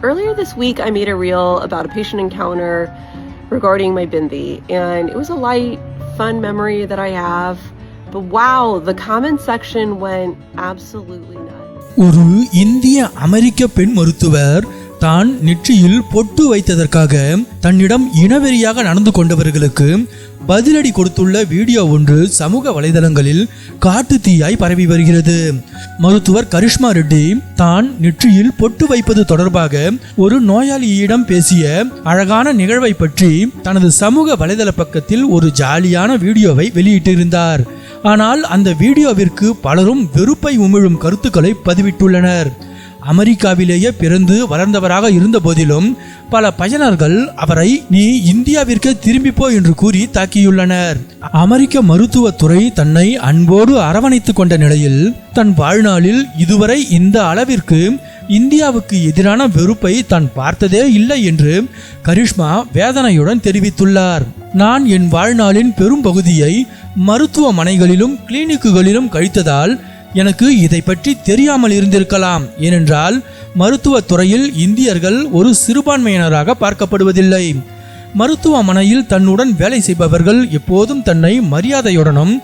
Earlier this week, I made a reel about a patient encounter regarding my bindi, and it was a light, fun memory that I have. But wow, the comment section went absolutely nuts. ஒரு இந்திய அமெரிக்க பெண் மருத்துவர் தான் நெற்றியில் பொட்டு வைத்ததற்காக தன்னிடம் இனவெறியாக நடந்து கொண்டவர்களுக்கு பதிலடி கொடுத்துள்ள வீடியோ ஒன்று சமூக வலைதளங்களில் காட்டு தீயாய் பரவி வருகிறது. மருத்துவர் கரிஷ்மா ரெட்டி தான் நெற்றியில் பொட்டு வைப்பது தொடர்பாக ஒரு நோயாளியிடம் பேசிய அழகான நிகழ்வை பற்றி தனது சமூக வலைதள பக்கத்தில் ஒரு ஜாலியான வீடியோவை வெளியிட்டிருந்தார். ஆனால் அந்த வீடியோவிற்கு பலரும் வெறுப்பை உமிழும் கருத்துக்களை பதிவிட்டுள்ளனர். அமெரிக்காவிலேயே பிறந்து வளர்ந்தவராக இருந்த போதிலும் பல பயனர்கள் அவரை நீ இந்தியாவிற்கு திரும்பிப்போ என்று கூறி தாக்கியுள்ளனர். அமெரிக்க மருத்துவத்துறை தன்னை அன்போடு அரவணைத்து கொண்ட நிலையில் தன் வாழ்நாளில் இதுவரை இந்த அளவிற்கு இந்தியாவுக்கு எதிரான வெறுப்பை தான் பார்த்ததே இல்லை என்று கரிஷ்மா வேதனையுடன் தெரிவித்துள்ளார். நான் என் வாழ்நாளின் பெரும் பகுதியை மருத்துவமனைகளிலும் கிளினிக்குகளிலும் கழித்ததால் எனக்கு இதை பற்றி தெரியாமல் இருந்திருக்கலாம். ஏனென்றால் மருத்துவத்துறையில் இந்தியர்கள் ஒரு சிறுபான்மையினராக பார்க்கப்படுவதில்லை. மருத்துவமனையில் தன்னுடன் வேலை செய்பவர்கள் எப்போதும் தன்னை மரியாதையுடனும்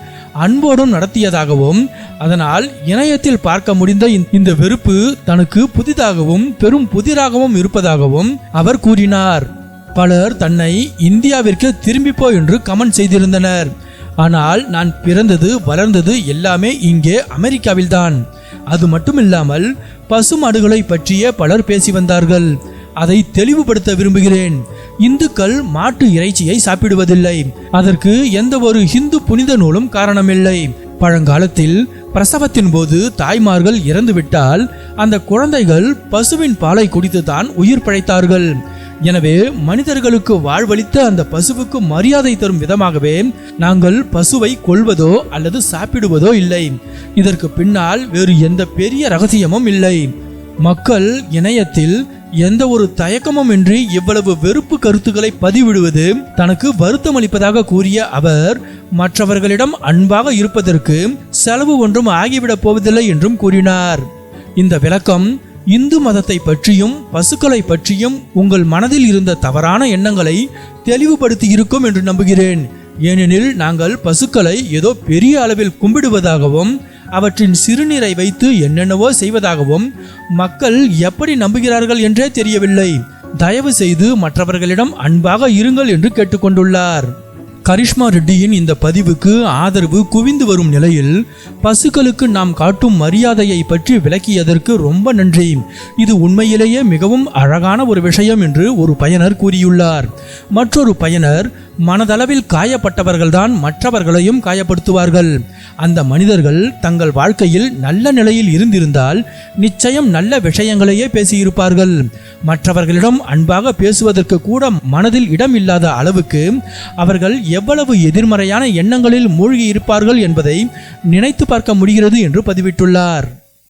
அன்போடும் நடத்தியதாகவும் அதனால் இணையத்தில் பார்க்க முடிந்த இந்த வெறுப்பு தனக்கு புதிதாகவும் பெரும் புதிராகவும் இருப்பதாகவும் அவர் கூறினார். பலர் தன்னை இந்தியாவிற்கு திரும்பிப்போ என்று கமெண்ட் செய்திருந்தனர். ஆனால் நான் பிறந்தது வளர்ந்தது எல்லாமே இங்கே அமெரிக்காவில்தான். அது மட்டுமில்லாமல் பசுமாடுகளை பற்றிய பலர் பேசி வந்தார்கள். அதை தெளிவுபடுத்த விரும்புகிறேன். இந்துக்கள் மாட்டு இறைச்சியை சாப்பிடுவதில்லை. அதற்கு எந்த ஒரு இந்து புனித நூலும் காரணமில்லை. பழங்காலத்தில் பிரசவத்தின் போது தாய்மார்கள் இறந்துவிட்டால் அந்த குழந்தைகள் பசுவின் பாலை குடித்துதான் உயிர் பிழைத்தார்கள். எனவே மனிதர்களுக்கு வாழ்வளித்த அந்த பசுவுக்கு மரியாதை தரும் விதமாகவே நாங்கள் பசுவை கொல்வதோ அல்லது சாப்பிடுவதோ இல்லை. இதற்கு பின்னால் வேறு எந்த பெரிய ரகசியமும் இல்லை. மக்கள் இணையத்தில் எந்த ஒரு தயக்கமும் இன்றி இவ்வளவு வெறுப்பு கருத்துக்களை பதிவிடுவது தனக்கு வருத்தம் அளிப்பதாக கூறிய அவர் மற்றவர்களிடம் அன்பாக இருப்பதற்கு செலவு ஒன்றும் ஆகிவிடப் போவதில்லை என்றும் கூறினார். இந்த விளக்கம் இந்து மதத்தை பற்றியும் பசுக்களை பற்றியும் உங்கள் மனதில் இருந்த தவறான எண்ணங்களை தெளிவுபடுத்தி இருக்கும் என்று நம்புகிறேன். ஏனெனில் நாங்கள் பசுக்களை ஏதோ பெரிய அளவில் கும்பிடுவதாகவும் அவற்றின் சிறுநீரை வைத்து என்னென்னவோ செய்வதாகவும் மக்கள் எப்படி நம்புகிறார்கள் என்றே தெரியவில்லை. தயவு செய்து மற்றவர்களிடம் அன்பாக இருங்கள் என்று கேட்டுக்கொண்டுள்ளார். கரிஷ்மா ரெட்டியின் இந்த பதிவுக்கு ஆதரவு குவிந்து வரும் நிலையில் பசுக்களுக்கு நாம் காட்டும் மரியாதையை பற்றி விளக்கியதற்கு ரொம்ப நன்றி. இது உண்மையிலேயே மிகவும் அழகான ஒரு விஷயம் என்று ஒரு பயனர் கூறியுள்ளார். மற்றொரு பயனர் மனதளவில் காயப்பட்டவர்கள்தான் மற்றவர்களையும் காயப்படுத்துவார்கள். அந்த மனிதர்கள் தங்கள் வாழ்க்கையில் நல்ல நிலையில் இருந்திருந்தால் நிச்சயம் நல்ல விஷயங்களையே பேசியிருப்பார்கள். மற்றவர்களிடம் அன்பாக பேசுவதற்கு கூட மனதில் இடம் இல்லாத அளவுக்கு அவர்கள் எவ்வளவு எதிர்மறையான எண்ணங்களில் மூழ்கி இருப்பார்கள் என்பதை நினைத்து பார்க்க முடிகிறது என்று பதிவிட்டுள்ளார்.